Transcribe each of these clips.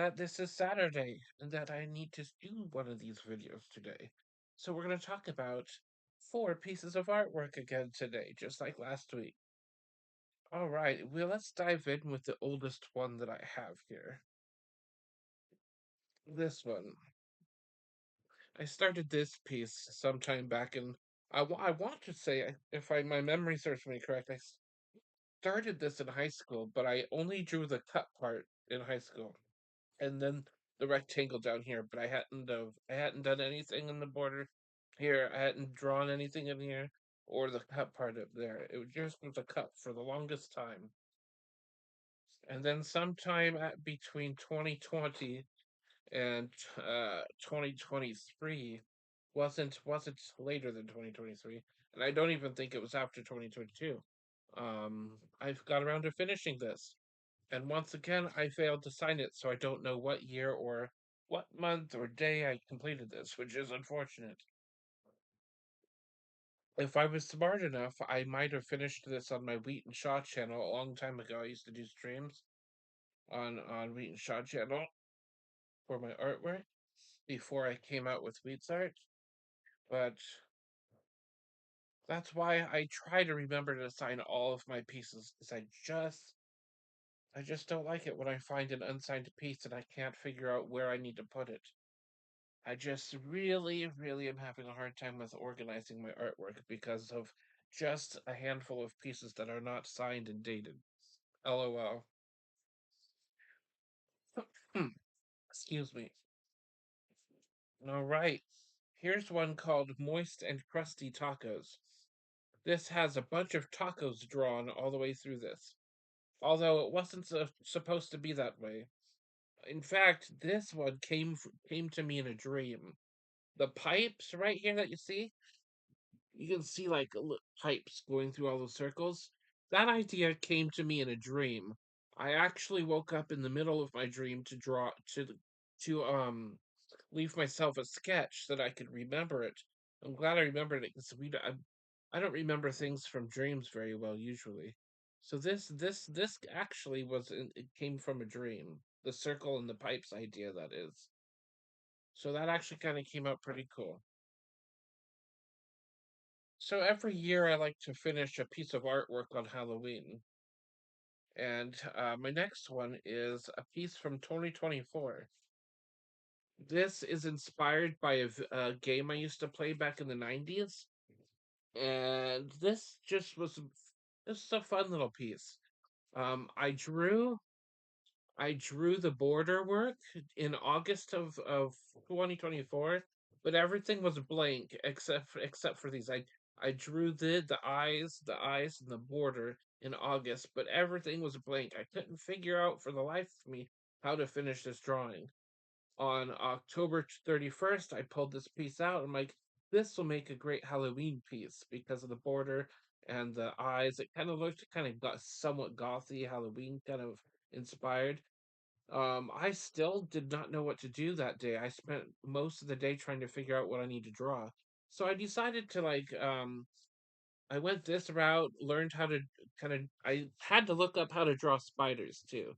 that this is Saturday and that I need to do one of these videos today. So we're going to talk about four pieces of artwork again today, just like last week. All right, well, let's dive in with the oldest one that I have here. This one. I started this piece sometime back in. I want to say, if my memory serves me correct, I started this in high school, but I only drew the cut part in high school. And then the rectangle down here, but I hadn't done anything in the border here. I hadn't drawn anything in here or the cut part up there. It just was a cut for the longest time. And then sometime at between 2020 and 2023 wasn't later than 2023, and I don't even think it was after 2022. I've got around to finishing this. And once again, I failed to sign it, so I don't know what year or what month or day I completed this, which is unfortunate. If I was smart enough, I might have finished this on my Wheat and Shaw channel a long time ago. I used to do streams on Wheat and Shaw channel for my artwork before I came out with Wheatzart. But that's why I try to remember to sign all of my pieces, because I just don't like it when I find an unsigned piece and I can't figure out where I need to put it. I just really, really am having a hard time with organizing my artwork because of just a handful of pieces that are not signed and dated. LOL. Hmm, excuse me. All right. Here's one called Moist and Crusty Tacos. This has a bunch of tacos drawn all the way through this, although it wasn't supposed to be that way. In fact, this one came to me in a dream. The pipes right here that you see, you can see like pipes going through all those circles. That idea came to me in a dream. I actually woke up in the middle of my dream to draw to leave myself a sketch so that I could remember it. I'm glad I remembered it because I don't remember things from dreams very well usually. So this actually it came from a dream. The circle and the pipes idea, that is. So that actually kind of came out pretty cool. So every year I like to finish a piece of artwork on Halloween. And my next one is a piece from 2024. This is inspired by a game I used to play back in the 90s. And this is a fun little piece. Um, I drew I drew the border work in August of 2024, but everything was blank except for these. I drew the eyes and the border in August, but everything was blank. I couldn't figure out for the life of me how to finish this drawing. On October 31st, I pulled this piece out. I'm like, this will make a great Halloween piece because of the border and the eyes. It kind of looked kind of got somewhat gothy, Halloween kind of inspired. I still did not know what to do that day. I spent most of the day trying to figure out what I need to draw. So I decided to I went this route, learned how to I had to look up how to draw spiders too.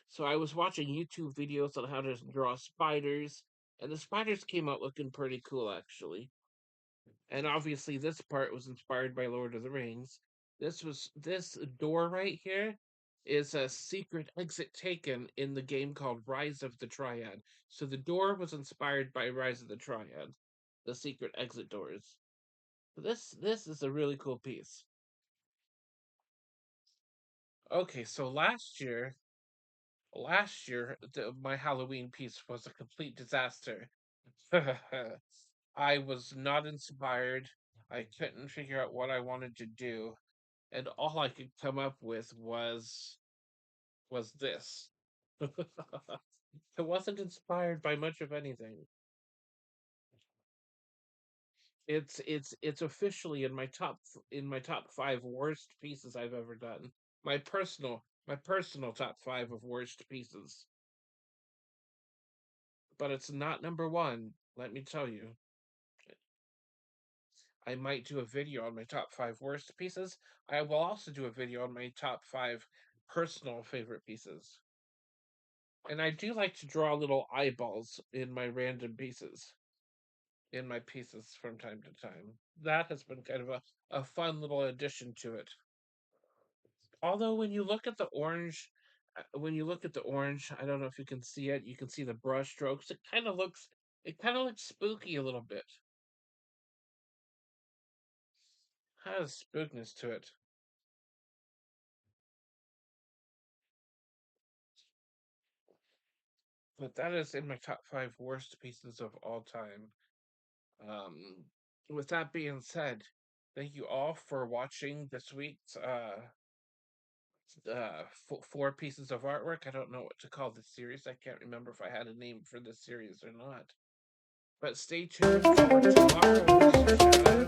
So I was watching YouTube videos on how to draw spiders, and the spiders came out looking pretty cool actually. And obviously this part was inspired by Lord of the Rings. This door right here is a secret exit taken in the game called Rise of the Triad. So the door was inspired by Rise of the Triad, the secret exit doors. This is a really cool piece. Okay, so last year my Halloween piece was a complete disaster. I was not inspired. I couldn't figure out what I wanted to do, and all I could come up with was this. It wasn't inspired by much of anything. It's officially in my top five worst pieces I've ever done. My personal top five of worst pieces. But it's not number one, let me tell you. I might do a video on my top five worst pieces. I will also do a video on my top five personal favorite pieces. And I do like to draw little eyeballs in my random pieces, in my pieces from time to time. That has been kind of a fun little addition to it. Although when you look at the orange, I don't know if you can see it. You can see the brush strokes. It kind of looks spooky a little bit. Has spookness to it. But that is in my top five worst pieces of all time. Um, with that being said, thank you all for watching this week's four pieces of artwork. I don't know what to call this series. I can't remember if I had a name for this series or not. But stay tuned for tomorrow.